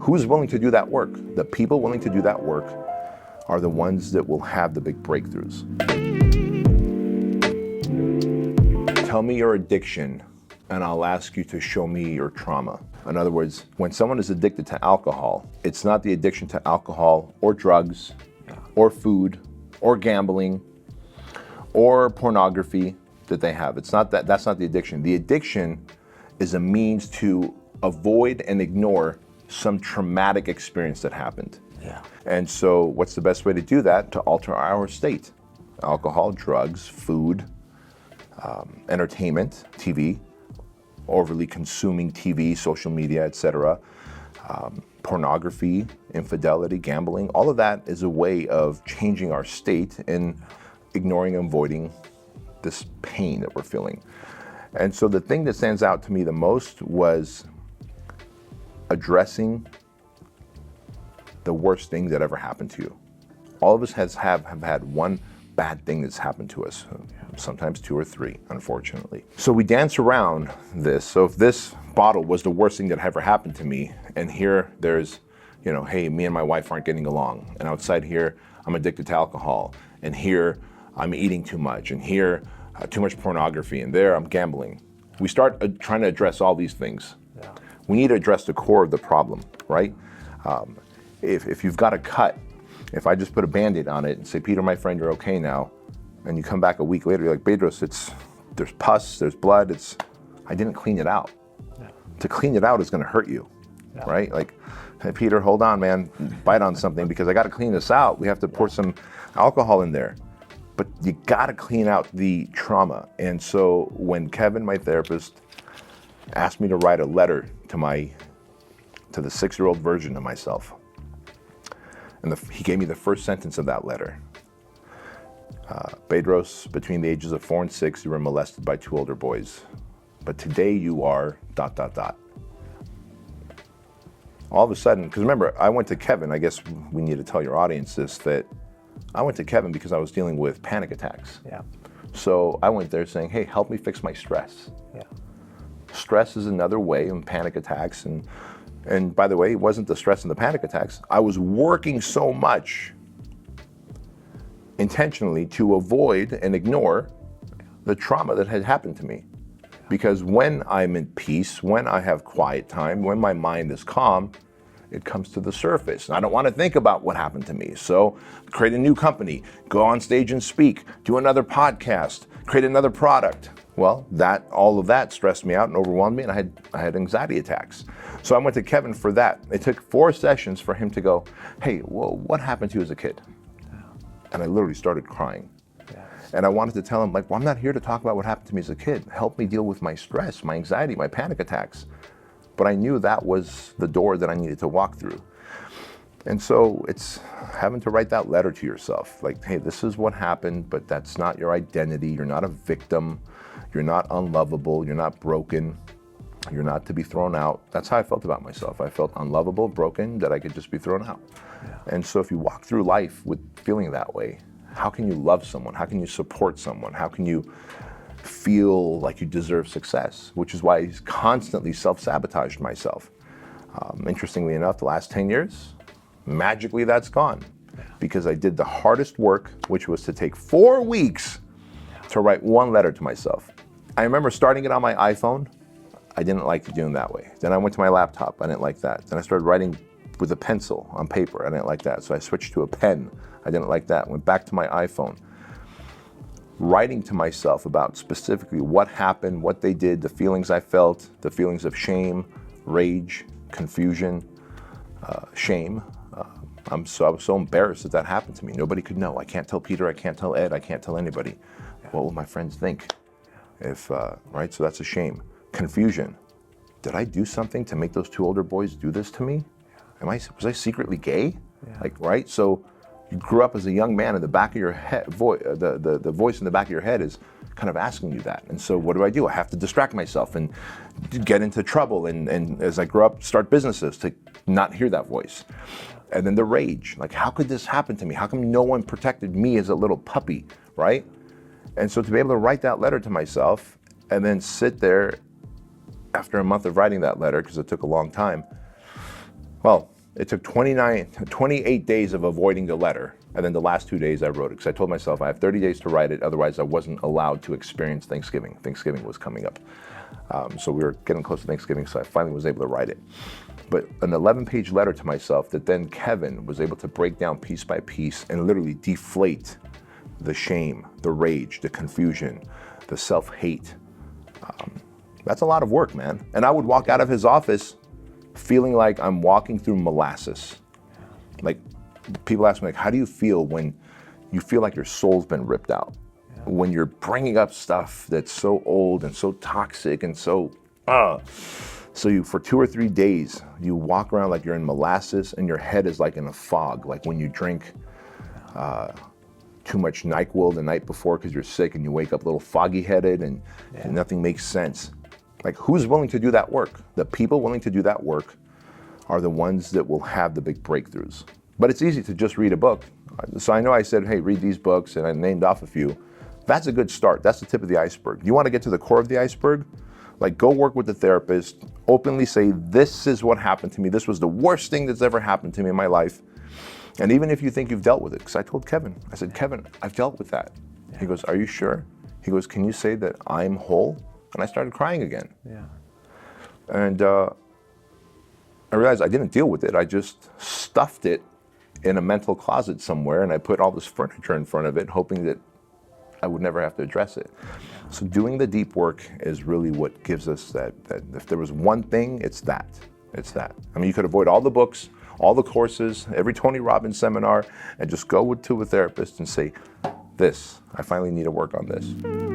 Who's willing to do that work? The people willing to do that work are the ones that will have the big breakthroughs. Tell me your addiction, and I'll ask you to show me your trauma. In other words, when someone is addicted to alcohol, it's not the addiction to alcohol or drugs or food or gambling or pornography that they have. It's not that. That's not the addiction. The addiction is a means to avoid and ignore some traumatic experience that happened. Yeah. And so what's the best way to do that? To alter our state. Alcohol, drugs, food, entertainment, TV, overly consuming TV, social media, etc., pornography, infidelity, gambling, all of that is a way of changing our state and ignoring and avoiding this pain that we're feeling. And so the thing that stands out to me the most was addressing the worst thing that ever happened to you. All of us have had one bad thing that's happened to us, sometimes two or three, unfortunately. So we dance around this. So if this bottle was the worst thing that ever happened to me, and here there's, hey, me and my wife aren't getting along, and outside here, I'm addicted to alcohol, and here I'm eating too much, and here too much pornography, and there I'm gambling. We start trying to address all these things. Yeah. We need to address the core of the problem, right? If you've got a cut, if I just put a Band-Aid on it and say, Peter, my friend, you're okay now, and you come back a week later, you're like, Bedros, there's pus, there's blood, I didn't clean it out. Yeah. To clean it out is gonna hurt you, right? Like, hey, Peter, hold on, man, bite on something because I gotta clean this out. We have to pour some alcohol in there. But you gotta clean out the trauma. And so when Kevin, my therapist, asked me to write a letter to the 6-year-old version of myself, and he gave me the first sentence of that letter. Bedros, between the ages of 4 and 6, you were molested by 2 older boys. But today you are ... All of a sudden, because remember, I went to Kevin, I guess we need to tell your audience this, that I went to Kevin because I was dealing with panic attacks. Yeah. So I went there saying, hey, help me fix my stress. Yeah. Stress is another way in panic attacks. And by the way, it wasn't the stress and the panic attacks. I was working so much intentionally to avoid and ignore the trauma that had happened to me. Because when I'm in peace, when I have quiet time, when my mind is calm, it comes to the surface. And I don't want to think about what happened to me. So create a new company, go on stage and speak, do another podcast, create another product. Well, all of that stressed me out and overwhelmed me, and I had anxiety attacks. So I went to Kevin for that. It took 4 sessions for him to go, hey, well, what happened to you as a kid? And I literally started crying. And I wanted to tell him, well, I'm not here to talk about what happened to me as a kid. Help me deal with my stress, my anxiety, my panic attacks. But I knew that was the door that I needed to walk through. And so it's having to write that letter to yourself. Like, hey, this is what happened, but that's not your identity. You're not a victim. You're not unlovable. You're not broken. You're not to be thrown out. That's how I felt about myself. I felt unlovable, broken, that I could just be thrown out. Yeah. And so if you walk through life with feeling that way, how can you love someone? How can you support someone? How can you feel like you deserve success? Which is why I constantly self-sabotaged myself. Interestingly enough, the last 10 years, magically that's gone. Because I did the hardest work, which was to take 4 weeks to write 1 letter to myself. I remember starting it on my iPhone. I didn't like doing it that way. Then I went to my laptop. I didn't like that. Then I started writing with a pencil on paper. I didn't like that. So I switched to a pen. I didn't like that. Went back to my iPhone. Writing to myself about specifically what happened, what they did, the feelings I felt, the feelings of shame, rage, confusion, shame. I was so embarrassed that happened to me. Nobody could know. I can't tell Peter. I can't tell Ed. I can't tell anybody. What will my friends think? Right? So that's a shame. Confusion. Did I do something to make those 2 older boys do this to me? Was I secretly gay? Right? So you grew up as a young man, in the back of your head, the voice in the back of your head is kind of asking you that. And so what do? I have to distract myself and get into trouble. And as I grow up, start businesses to not hear that voice. And then the rage, like, how could this happen to me? How come no one protected me as a little puppy, right? And so to be able to write that letter to myself and then sit there after a month of writing that letter, because it took a long time, Well, it took 28 days of avoiding the letter. And then the last 2 days I wrote it because I told myself I have 30 days to write it. Otherwise, I wasn't allowed to experience Thanksgiving. Thanksgiving was coming up. So we were getting close to Thanksgiving, so I finally was able to write it. But an 11-page letter to myself that then Kevin was able to break down piece by piece and literally deflate the shame, the rage, the confusion, the self-hate. That's a lot of work, man. And I would walk out of his office feeling like I'm walking through molasses. Like, people ask me, like, how do you feel when you feel like your soul's been ripped out? When you're bringing up stuff that's so old and so toxic and so you, for 2 or 3 days, you walk around like you're in molasses and your head is like in a fog. Like when you drink too much NyQuil the night before because you're sick and you wake up a little foggy headed and nothing makes sense. Like, who's willing to do that work? The people willing to do that work are the ones that will have the big breakthroughs. But it's easy to just read a book. So I know I said, hey, read these books, and I named off a few. That's a good start. That's the tip of the iceberg. You want to get to the core of the iceberg? Like, go work with the therapist, openly say, this is what happened to me. This was the worst thing that's ever happened to me in my life. And even if you think you've dealt with it, because I told Kevin, I said, Kevin, I've dealt with that. He goes, are you sure? He goes, can you say that I'm whole? And I started crying again. And I realized I didn't deal with it. I just stuffed it in a mental closet somewhere, and I put all this furniture in front of it, hoping that I would never have to address it. So doing the deep work is really what gives us that if there was one thing, it's that. It's that. I mean, you could avoid all the books, all the courses, every Tony Robbins seminar, and just go to a therapist and say, I finally need to work on this.